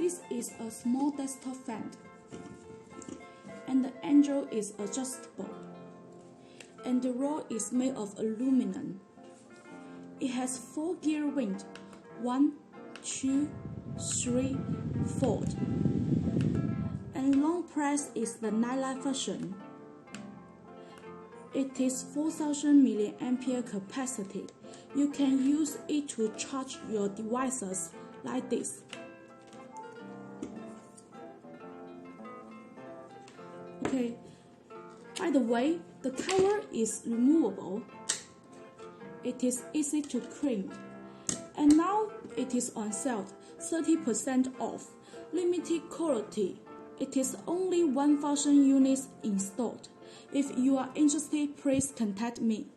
This is a small desktop fan, and the handle is adjustable, and the rod is made of aluminum. It has 4 gear rings, 1, 2, 3, 4, and long press is the nightlight version. It is 4000 mAh capacity. You can use it to charge your devices like this. Okay, by the way, the cover is removable. It is easy to clean. And now it is on sale, 30% off, limited quality. It is only 1000 units installed. If you are interested, please contact me.